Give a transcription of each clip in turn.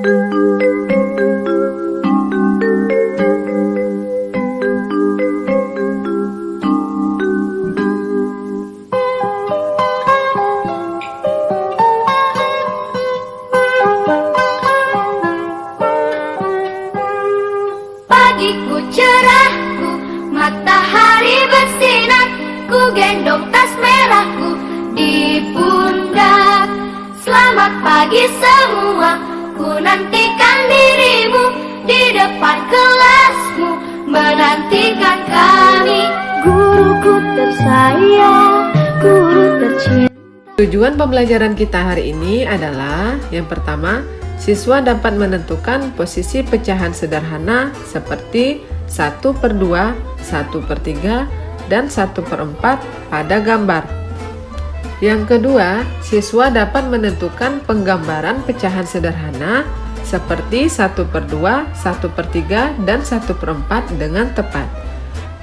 Pagiku cerahku, matahari bersinar, ku gendong tas merahku di pundak. Selamat pagi semua, ku nantikan dirimu di depan kelasmu, menantikan kami. Guruku tersayang, guru tercinta. Tujuan pembelajaran kita hari ini adalah yang pertama, siswa dapat menentukan posisi pecahan sederhana seperti 1/2, 1/3, dan 1/4 pada gambar. Yang kedua, siswa dapat menentukan penggambaran pecahan sederhana seperti 1/2, 1/3, dan 1/4 dengan tepat.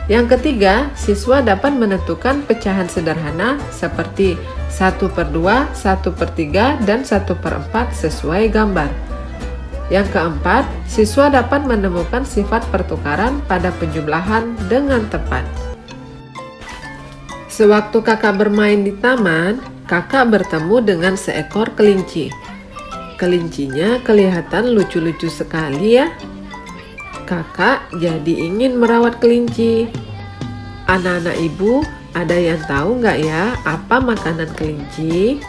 Yang ketiga, siswa dapat menentukan pecahan sederhana seperti 1/2, 1/3, dan 1/4 sesuai gambar. Yang keempat, siswa dapat menemukan sifat pertukaran pada penjumlahan dengan tepat. Sewaktu kakak bermain di taman, kakak bertemu dengan seekor kelinci. Kelincinya kelihatan lucu-lucu sekali ya. Kakak jadi ingin merawat kelinci. Anak-anak ibu, ada yang tahu nggak ya apa makanan kelinci?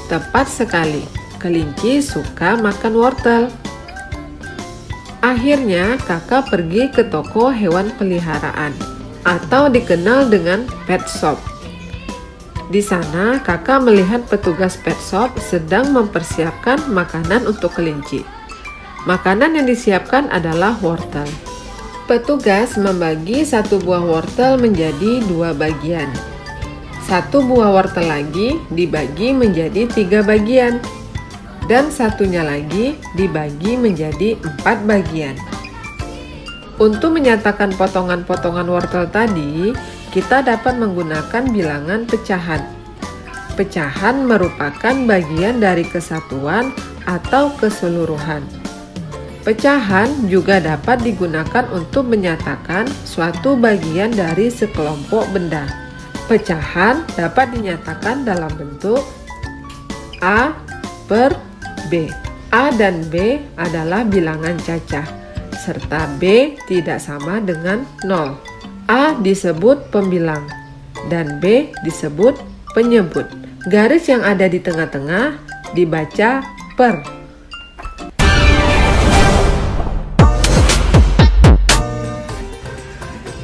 Tepat sekali, kelinci suka makan wortel. Akhirnya kakak pergi ke toko hewan peliharaan atau dikenal dengan pet shop. Di sana kakak melihat petugas pet shop sedang mempersiapkan makanan untuk kelinci. Makanan yang disiapkan adalah wortel. Petugas membagi satu buah wortel menjadi 2 bagian. Satu buah wortel lagi dibagi menjadi 3 bagian. Dan satunya lagi dibagi menjadi 4 bagian. Untuk menyatakan potongan-potongan wortel tadi, kita dapat menggunakan bilangan pecahan. Pecahan merupakan bagian dari kesatuan atau keseluruhan. Pecahan juga dapat digunakan untuk menyatakan suatu bagian dari sekelompok benda. Pecahan dapat dinyatakan dalam bentuk A per B. A dan B adalah bilangan cacah, serta B tidak sama dengan 0. A disebut pembilang, dan B disebut penyebut. Garis yang ada di tengah-tengah dibaca per.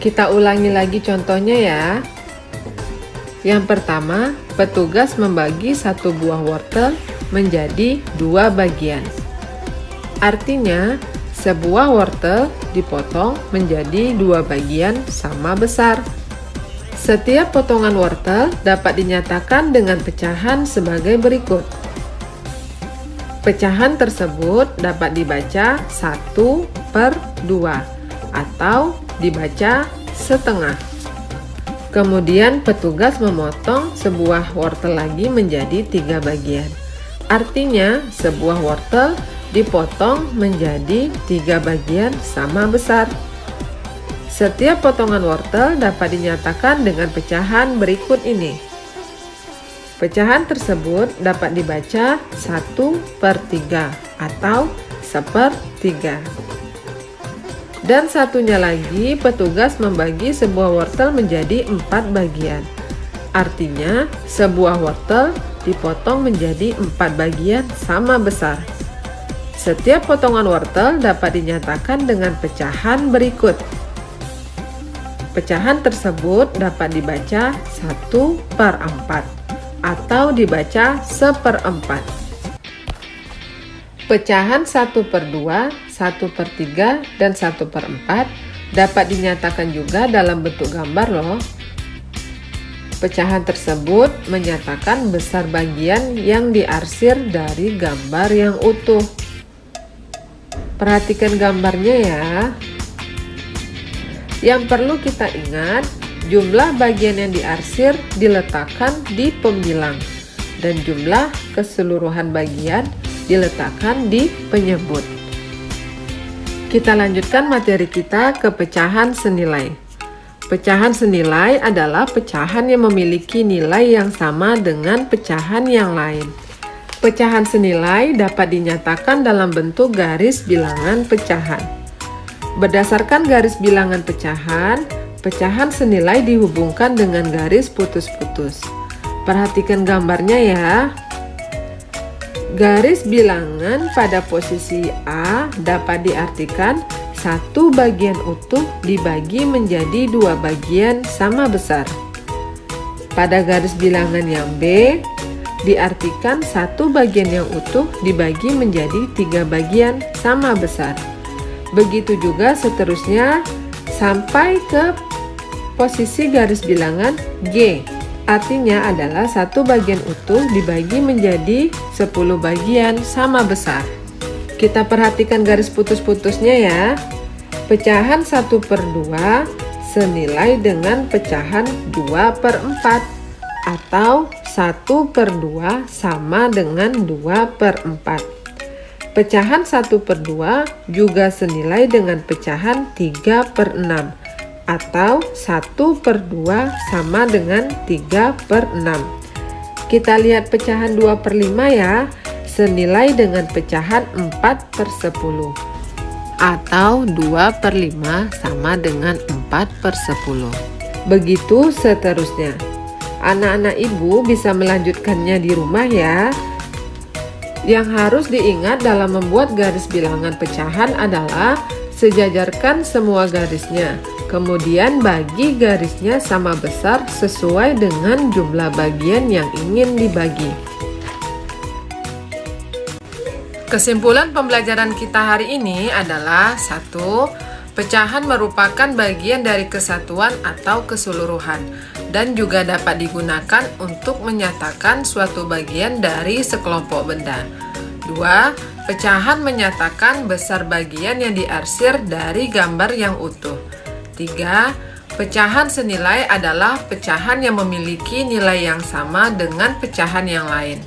Kita ulangi lagi contohnya ya. Yang pertama, petugas membagi satu buah wortel menjadi 2 bagian. Artinya, sebuah wortel dipotong menjadi 2 bagian sama besar. Setiap potongan wortel dapat dinyatakan dengan pecahan sebagai berikut. Pecahan tersebut dapat dibaca 1/2 atau dibaca setengah. Kemudian petugas memotong sebuah wortel lagi menjadi 3 bagian. Artinya sebuah wortel dipotong menjadi 3 bagian sama besar. Setiap potongan wortel dapat dinyatakan dengan pecahan berikut ini. Pecahan tersebut dapat dibaca 1/3 atau 1/3. Dan satunya lagi, petugas membagi sebuah wortel menjadi 4 bagian. Artinya, sebuah wortel dipotong menjadi 4 bagian sama besar. Setiap potongan wortel dapat dinyatakan dengan pecahan berikut. Pecahan tersebut dapat dibaca 1/4 atau dibaca 1/4. Pecahan 1/2, 1/3, dan 1/4 dapat dinyatakan juga dalam bentuk gambar loh. Pecahan tersebut menyatakan besar bagian yang diarsir dari gambar yang utuh. Perhatikan gambarnya ya. Yang perlu kita ingat, jumlah bagian yang diarsir diletakkan di pembilang, dan jumlah keseluruhan bagian diletakkan di penyebut. Kita lanjutkan materi kita ke pecahan senilai. Pecahan senilai adalah pecahan yang memiliki nilai yang sama dengan pecahan yang lain. Pecahan senilai dapat dinyatakan dalam bentuk garis bilangan pecahan. Berdasarkan garis bilangan pecahan, pecahan senilai dihubungkan dengan garis putus-putus. Perhatikan gambarnya ya. Garis bilangan pada posisi A dapat diartikan satu bagian utuh dibagi menjadi dua bagian sama besar. Pada garis bilangan yang B diartikan satu bagian yang utuh dibagi menjadi tiga bagian sama besar. Begitu juga seterusnya sampai ke posisi garis bilangan G. Artinya adalah satu bagian utuh dibagi menjadi 10 bagian sama besar. Kita perhatikan garis putus-putusnya ya. Pecahan 1/2 senilai dengan pecahan 2/4 atau 1/2 sama dengan 2/4. Pecahan 1/2 juga senilai dengan pecahan 3/6 atau 1/2 sama dengan 3/6. Kita lihat pecahan 2/5 ya, senilai dengan pecahan 4/10 atau 2/5 sama dengan 4/10. Begitu seterusnya. Anak-anak ibu bisa melanjutkannya di rumah ya. Yang harus diingat dalam membuat garis bilangan pecahan adalah sejajarkan semua garisnya, kemudian bagi garisnya sama besar sesuai dengan jumlah bagian yang ingin dibagi. Kesimpulan pembelajaran kita hari ini adalah 1. Pecahan merupakan bagian dari kesatuan atau keseluruhan dan juga dapat digunakan untuk menyatakan suatu bagian dari sekelompok benda. 2. Pecahan menyatakan besar bagian yang diarsir dari gambar yang utuh. 3. Pecahan senilai adalah pecahan yang memiliki nilai yang sama dengan pecahan yang lain.